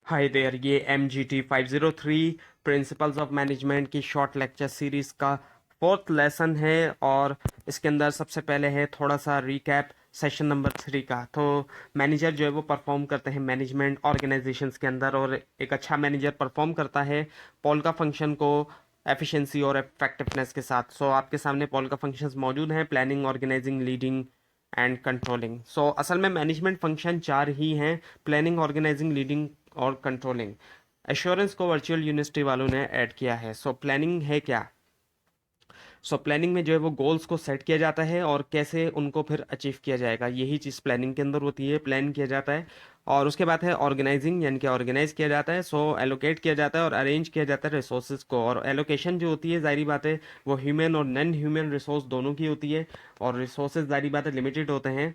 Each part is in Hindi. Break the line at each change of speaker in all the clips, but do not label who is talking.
हाय देयर, ये MGT 503 प्रिंसिपल्स ऑफ मैनेजमेंट की शॉर्ट लेक्चर सीरीज का फोर्थ लेसन है। और इसके अंदर सबसे पहले है थोड़ा सा रिकैप सेशन नंबर 3 का। तो मैनेजर जो है वो परफॉर्म करते हैं मैनेजमेंट ऑर्गेनाइजेशंस के अंदर, और एक अच्छा मैनेजर परफॉर्म करता है पॉल का फंक्शन को एफिशिएंसी और इफेक्टिवनेस के साथ। सो आपके सामने पॉल का फंक्शंस मौजूद हैं: planning, organising, leading and controlling. So असल में मैनेजमेंट फंक्शन चार ही हैं: प्लानिंग, ऑर्गेनाइजिंग, लीडिंग और कंट्रोलिंग। एश्योरेंस को वर्चुअल यूनिवर्सिटी वालों ने ऐड किया है। सो प्लानिंग है क्या? प्लानिंग में जो है वो गोल्स को सेट किया जाता है और कैसे उनको फिर अचीव किया जाएगा, यही चीज़ प्लानिंग के अंदर होती है। प्लान किया जाता है। और उसके बाद है ऑर्गेनाइजिंग, यानी कि ऑर्गेनाइज किया जाता है। एलोकेट किया जाता है और अरेंज किया जाता है रिसोर्सेज को। और एलोकेशन जो होती है, जाहिर बात है, वो ह्यूमन और नॉन ह्यूमन रिसोर्स दोनों की होती है। और रिसोर्सेज जाहिर बात है लिमिटेड होते हैं।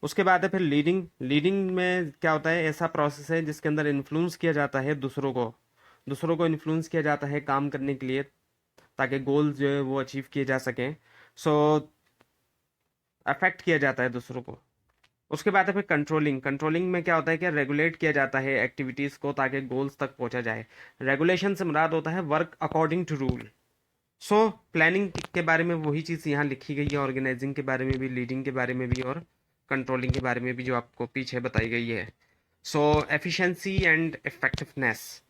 उसके बाद है फिर लीडिंग। लीडिंग में क्या होता है? ऐसा प्रोसेस है जिसके अंदर इन्फ्लुएंस किया जाता है दूसरों को इन्फ्लुएंस किया जाता है काम करने के लिए, ताकि गोल्स जो है वो अचीव किए जा सकें। सो अफेक्ट किया जाता है दूसरों को। उसके बाद है फिर कंट्रोलिंग। कंट्रोलिंग में क्या होता है कि रेगुलेट किया जाता है एक्टिविटीज़ को, ताकि गोल्स तक पहुंचा जाए। रेगुलेशन से मुराद होता है work according to rule. Planning के बारे में वही चीज़ यहाँ लिखी गई है, ऑर्गेनाइजिंग के बारे में भी, लीडिंग के बारे में भी, और कंट्रोलिंग के बारे में भी, जो आपको पीछे बताई गई है। Efficiency and effectiveness.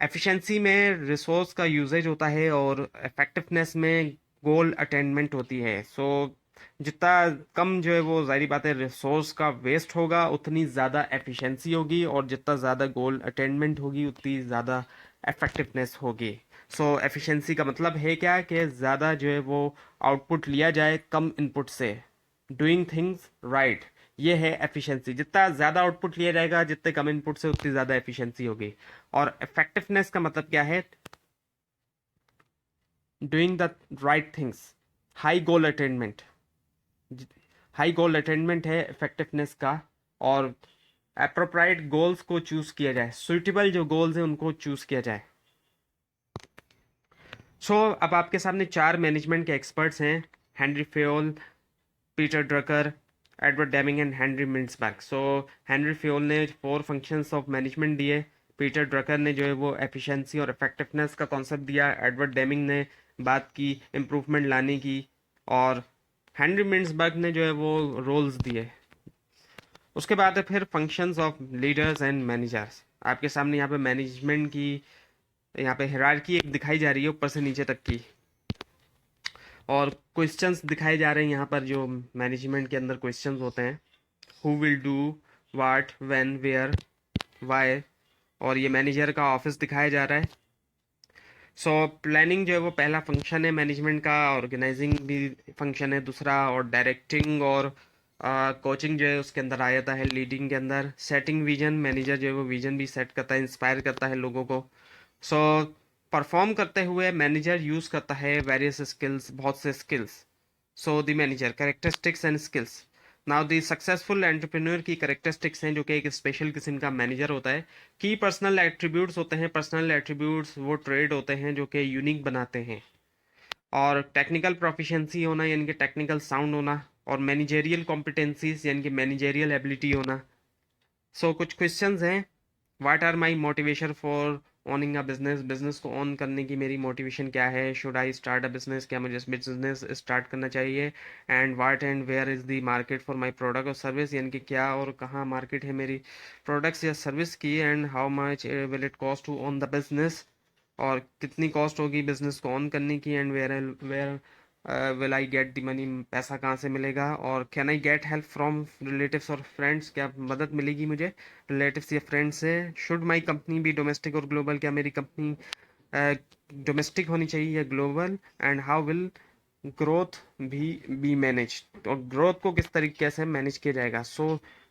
एफिशिएंसी में रिसोर्स का यूजेज होता है और इफेक्टिवनेस में गोल अटेनमेंट होती है। जितना कम जो है वो, जाहिर बात है, रिसोर्स का वेस्ट होगा, उतनी ज़्यादा एफिशिएंसी होगी, और जितना ज़्यादा गोल अटेनमेंट होगी उतनी ज़्यादा इफेक्टिवनेस होगी। एफिशिएंसी का मतलब है क्या? कि ज़्यादा जो है वो आउटपुट लिया जाए कम इनपुट से। डूइंग थिंग्स राइट, ये है एफिशिएंसी। जितना ज़्यादा आउटपुट लिया जाएगा जितने कम इनपुट से, उतनी ज़्यादा एफिशिएंसी होगी। और इफेक्टिवनेस का मतलब क्या है? Doing the right things, high goal attainment. High goal attainment है इफेक्टिवनेस का। और अप्रोप्राइट गोल्स को चूज किया जाए, सुइटेबल जो गोल्स हैं उनको चूज किया जाए। अब आपके सामने चार मैनेजमेंट के एक्सपर्ट्स हैं: Henry Fayol, Peter Drucker, Edward Deming and Henry Mintzberg. Henry Fayol ने 4 फंक्शंस ऑफ मैनेजमेंट दिए। पीटर ड्रकर ने जो है वो एफिशिएंसी और इफेक्टिवनेस का कॉन्सेप्ट दिया। एडवर्ड डेमिंग ने बात की इम्प्रूवमेंट लाने की। और हेनरी मिंट्सबर्ग ने जो है वो रोल्स दिए। उसके बाद है फिर functions of leaders and managers. आपके सामने यहाँ पे मैनेजमेंट की, यहाँ पे हायरार्की एक दिखाई जा रही है ऊपर से नीचे तक की। और क्वेश्चंस दिखाए जा रहे हैं यहाँ पर, जो मैनेजमेंट के अंदर क्वेश्चंस होते हैं: who will do, what, when, where, why. और ये मैनेजर का ऑफिस दिखाया जा रहा है। प्लानिंग जो है वो पहला फंक्शन है मैनेजमेंट का। ऑर्गेनाइजिंग भी फंक्शन है दूसरा। और डायरेक्टिंग और कोचिंग जो है उसके अंदर आ जाता है लीडिंग के अंदर। सेटिंग विजन, मैनेजर जो है वो विजन भी सेट करता है, इंस्पायर करता है लोगों को। सो परफॉर्म करते हुए मैनेजर यूज करता है वेरियस स्किल्स, बहुत से skills. The manager characteristics and skills. Now the successful entrepreneur की कैरेक्टरिस्टिक्स हैं, जो कि एक स्पेशल किस्म का मैनेजर होता है। की पर्सनल एट्रीब्यूट्स होते हैं। पर्सनल एट्रीब्यूट्स वो ट्रेड होते हैं जो कि यूनिक बनाते हैं। और टेक्निकल प्रोफिशिएंसी होना, यानी कि टेक्निकल साउंड होना। और मैनेजेरियल कॉम्पिटेंसीज, यानी कि मैनेजेरियल एबिलिटी होना। कुछ क्वेश्चंस हैं: what are my motivation for owning a business. Business को ऑन करने की मेरी मोटिवेशन क्या है? Should I start a business, क्या मुझे बिजनेस स्टार्ट करना चाहिए? And what and where is the market for my product और सर्विस, यानी कि क्या और कहाँ मार्केट है मेरी प्रोडक्ट्स या सर्विस की? And how much will it cost to own the business, और कितनी कॉस्ट होगी बिजनेस को ऑन करने की? And where where will I get the money, पैसा कहाँ से मिलेगा? और can I get help from relatives और फ्रेंड्स, क्या मदद मिलेगी मुझे रिलेटिव्स या फ्रेंड्स से? शुड माई कंपनी भी डोमेस्टिक और ग्लोबल, क्या मेरी कंपनी डोमेस्टिक होनी चाहिए या global? And how will growth भी बी मैनेज, और ग्रोथ को किस तरीके से मैनेज किया जाएगा?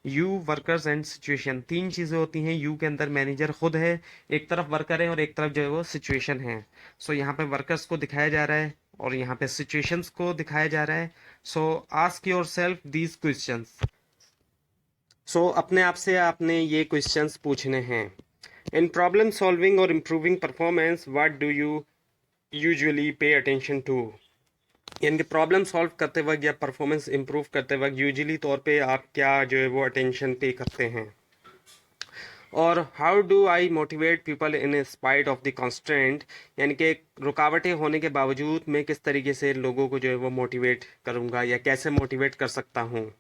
यू, वर्कर्स एंड सिचुएशन, तीन चीज़ें होती हैं। यू के अंदर मैनेजर खुद है, एक तरफ वर्कर है और एक तरफ जो है वो सिचुएशन है। यहाँ पे वर्कर्स को दिखाया जा रहा है और यहाँ पे सिचुएशंस को दिखाया जा रहा है। Ask yourself these questions. अपने आप से आपने ये क्वेश्चंस पूछने हैं: इन प्रॉब्लम सॉल्विंग और improving performance, what do you usually pay attention to? यानी कि प्रॉब्लम सॉल्व करते वक्त या परफॉर्मेंस इम्प्रूव करते वक्त यूजुअली तौर पे आप क्या जो है वो अटेंशन पे करते हैं? और how do I motivate people in spite of the constraint, यानी कि रुकावटें होने के बावजूद मैं किस तरीके से लोगों को जो है वो मोटिवेट करूँगा या कैसे मोटिवेट कर सकता हूँ।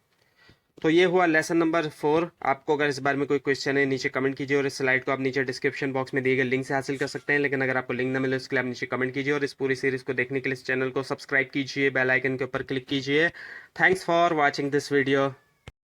तो ये हुआ लेसन नंबर 4। आपको अगर इस बारे में कोई क्वेश्चन है नीचे कमेंट कीजिए, और इस स्लाइड को आप नीचे डिस्क्रिप्शन बॉक्स में दिए गए लिंक से हासिल कर सकते हैं। लेकिन अगर आपको लिंक ना मिले उसके लिए आप नीचे कमेंट कीजिए, और इस पूरी सीरीज को देखने के लिए इस चैनल को सब्सक्राइब कीजिए, बेल आइकन के ऊपर क्लिक कीजिए। Thanks for watching this video.